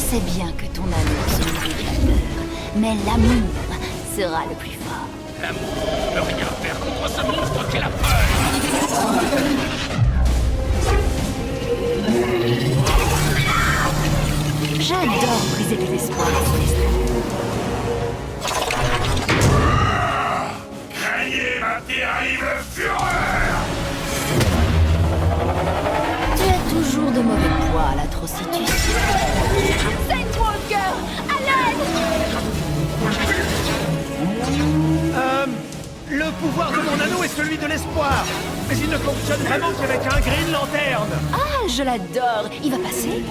sais bien que ton amour se nourrit de la peur, mais l'amour sera le plus fort. L'amour ne peut rien faire contre ce monstre qu'est la peur. J'adore briser des espoirs, Célestin. Craignez ma terrible fureur! Tu as toujours de mauvais poids à l'atrocité. Sandwalker, à l'aide! Le pouvoir de mon anneau est celui de l'espoir, mais il ne fonctionne vraiment qu'avec un Green Lantern. Ah, je l'adore. Il va passer?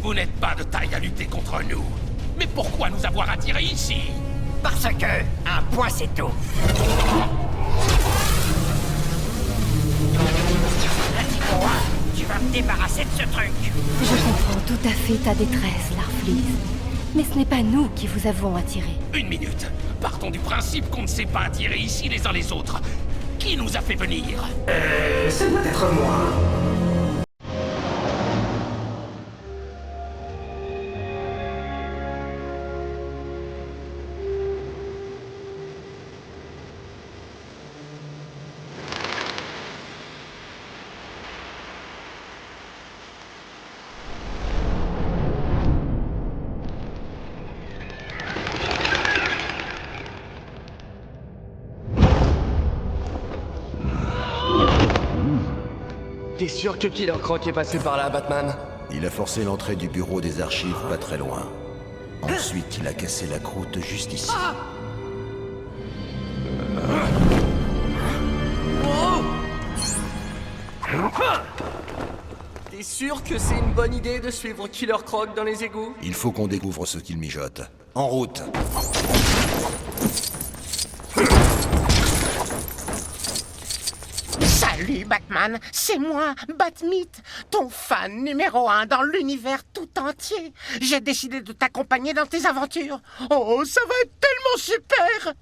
Vous n'êtes pas de taille à lutter contre nous. Mais pourquoi nous avoir attirés ici? Parce que un point c'est tout. Dis-moi, tu vas me débarrasser de ce truc. Je comprends tout à fait ta détresse, Larfleeze. Mais ce n'est pas nous qui vous avons attiré. Une minute. Partons du principe qu'on ne s'est pas attirés ici les uns les autres. Qui nous a fait venir? Ça doit être moi. T'es sûr que Killer Croc est passé par là, Batman? Il a forcé l'entrée du bureau des archives pas très loin. Ensuite, il a cassé la croûte juste ici. T'es sûr que c'est une bonne idée de suivre Killer Croc dans les égouts? Il faut qu'on découvre ce qu'il mijote. En route! Salut Batman, c'est moi, Batmite, ton fan numéro 1 dans l'univers tout entier. J'ai décidé de t'accompagner dans tes aventures. Oh, ça va être tellement super!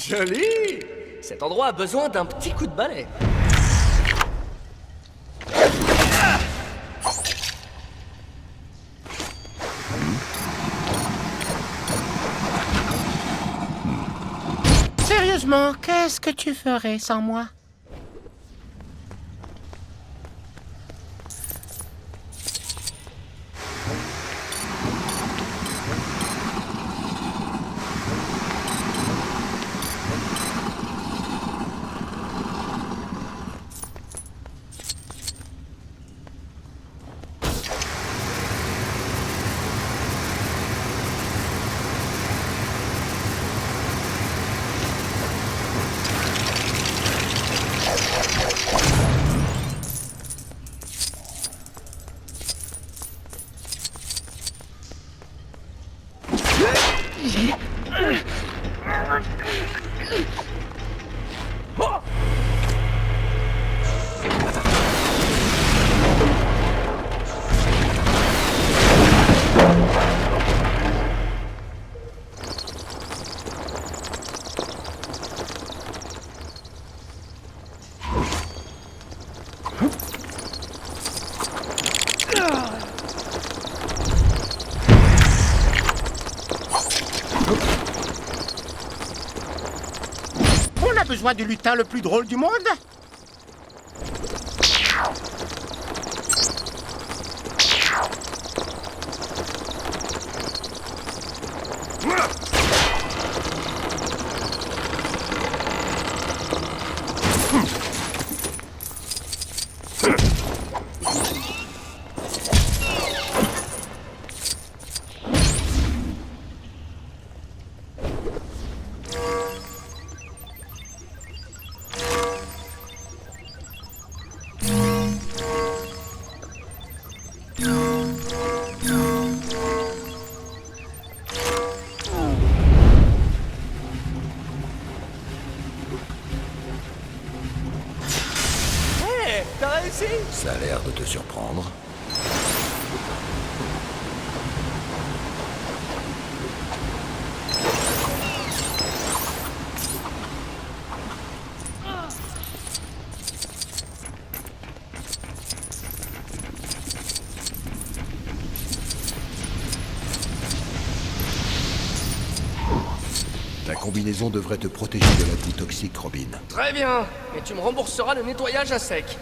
Joli! Cet endroit a besoin d'un petit coup de balai. Sérieusement, qu'est-ce que tu ferais sans moi? On a besoin du lutin le plus drôle du monde? le surprendre. Ta combinaison devrait te protéger de la boue toxique, Robin. Très bien, et tu me rembourseras le nettoyage à sec.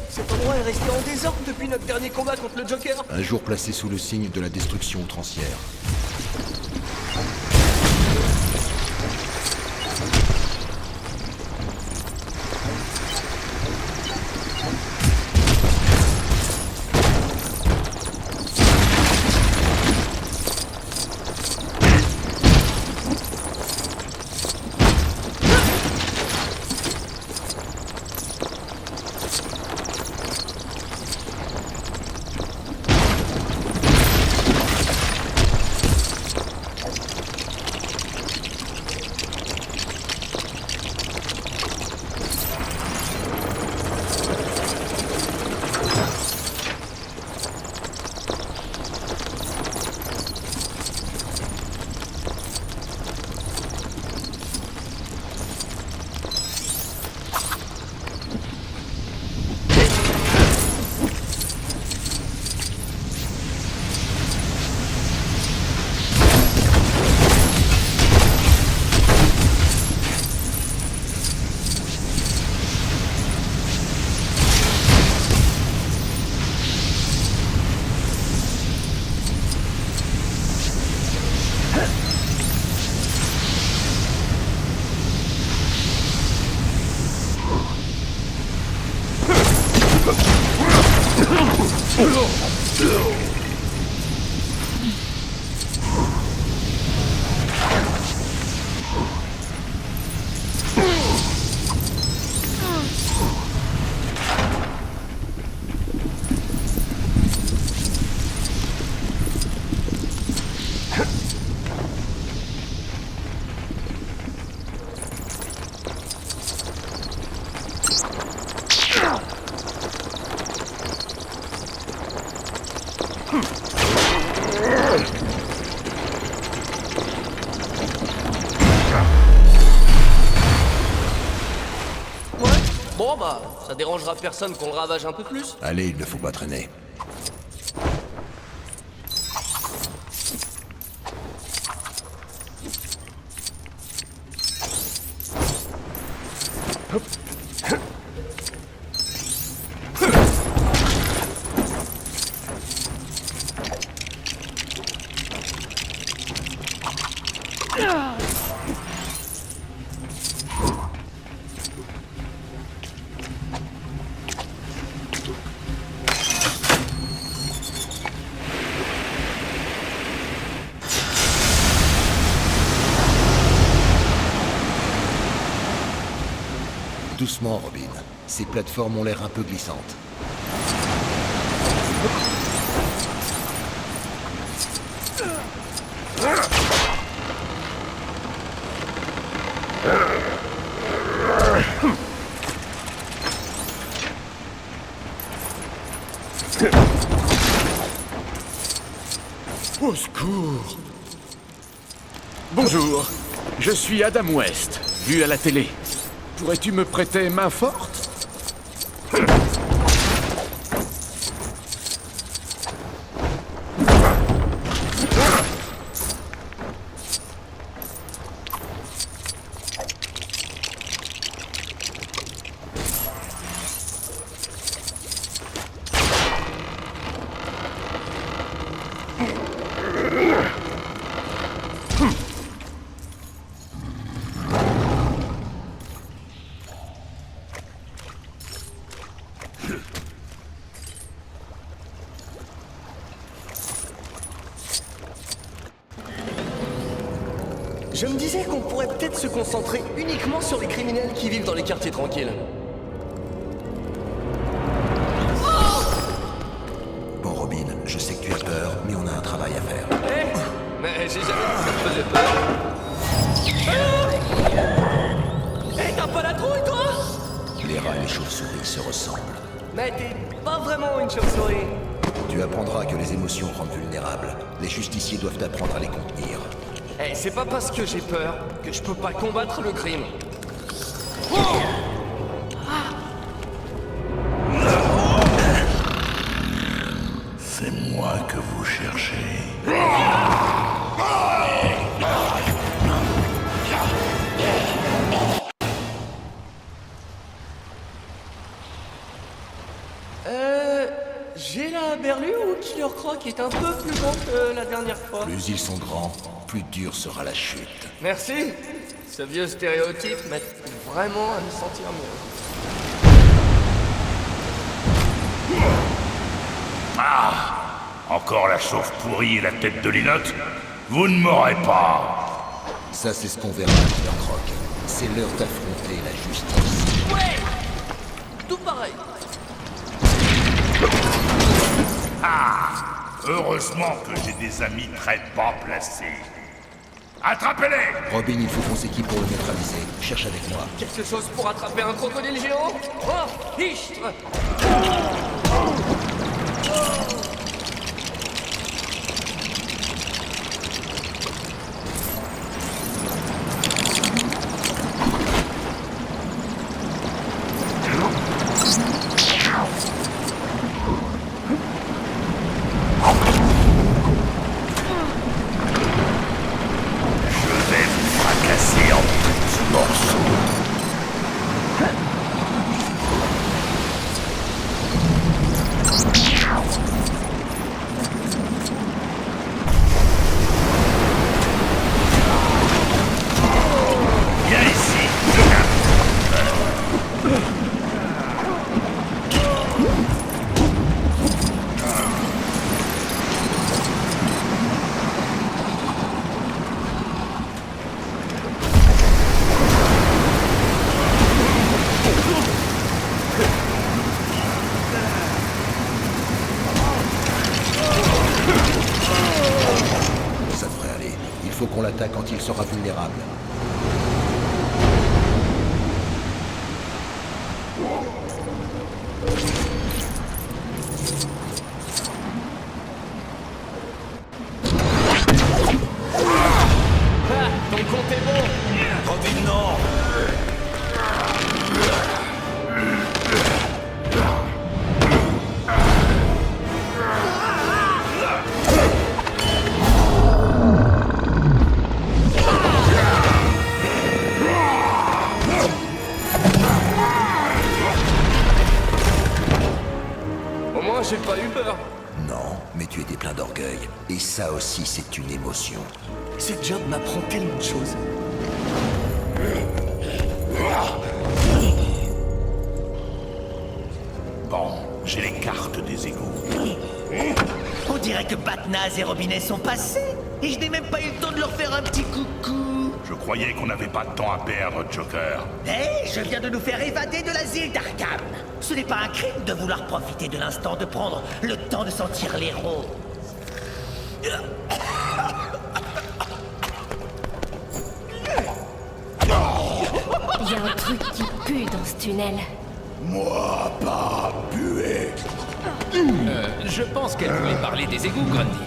Cet endroit est resté en désordre depuis notre dernier combat contre le Joker. Un jour placé sous le signe de la destruction outrancière. Bon bah, ça dérangera personne qu'on le ravage un peu plus. Allez, il ne faut pas traîner. Doucement, Robin. Ces plateformes ont l'air un peu glissantes. Au secours! Bonjour, je suis Adam West, vu à la télé. Pourrais-tu me prêter main forte? Je me disais qu'on pourrait peut-être se concentrer uniquement sur les criminels qui vivent dans les quartiers tranquilles. Bon, Robin, je sais que tu as peur, mais on a un travail à faire. Mais j'ai jamais dit que ça me faisait peur. pas la trouille, toi? Les rats et les chauves-souris se ressemblent. Mais t'es pas vraiment une chauve-souris. Tu apprendras que les émotions rendent vulnérables. Les justiciers doivent apprendre à les contenir. Eh, c'est pas parce que j'ai peur que je peux pas combattre le crime. C'est moi que vous cherchez. J'ai la berlue ou Killer Croc est un peu plus grand que la dernière fois. Plus ils sont grands, plus dure sera la chute. Merci. Ce vieux stéréotype m'aide vraiment à me sentir mieux. Ah! Encore la chauve pourrie et la tête de linotte? Vous ne m'aurez pas! Ça, c'est ce qu'on verra, Killer Croc. C'est l'heure d'affronter la justice. Ouais! Tout pareil. Ah! Heureusement que j'ai des amis très bas placés. Attrapez-les! Robin, il faut qu'on s'équipe pour le neutraliser. Cherche avec moi. Quelque chose pour attraper un crocodile géant? Oh, fichtre! Fracasser en petits morceaux. Viens ici. Ça devrait aller. Il faut qu'on l'attaque quand il sera vulnérable. Ah, ton compte est bon. Robin, non! Au moins, j'ai pas eu peur. Non, mais tu étais plein d'orgueil. Et ça aussi, c'est une émotion. Ce job m'apprend tellement de choses. Bon, j'ai les cartes des égouts. On dirait que Batnaz et Robinet sont passés. Et je n'ai même pas eu le temps de leur faire un petit coucou. Je croyais qu'on n'avait pas de temps à perdre, Joker. Eh, je viens de nous faire évader de l'asile d'Arkham. Ce n'est pas un crime de vouloir profiter de l'instant, de prendre le temps de sentir l'héros. Il y a un truc qui pue dans ce tunnel. Moi, pas puer. Je pense qu'elle voulait parler des égouts, Grundy.